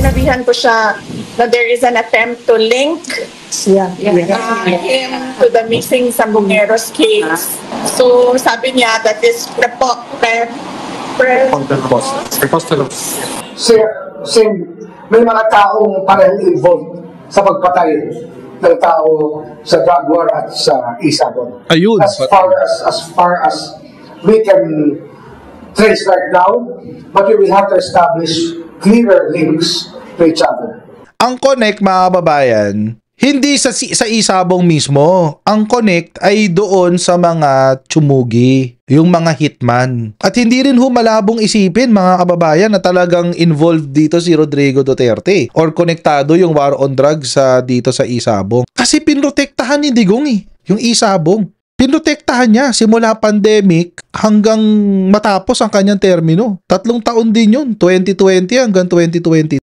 sinabihan ko siya na there is an attempt to link him to the missing Sambugueros case. So sabi niya that is may mga taong parang involved sa pagpatay ng tao sa drug war at sa Isabon. Ayun. As far as we can trace right now, but we will have to establish clearer links to each other. Ang connect, mga kababayan, hindi sa Isabong mismo. Ang connect ay doon sa mga tsumugi, yung mga hitman. At hindi rin humalabong isipin, mga kababayan, na talagang involved dito si Rodrigo Duterte or konektado yung war on drugs dito sa Isabong. Kasi pinrotektahan ni Digong yung Isabong. Pinrotektahan niya simula pandemic hanggang matapos ang kanyang termino. 3 taon din yun, 2020 hanggang 2022.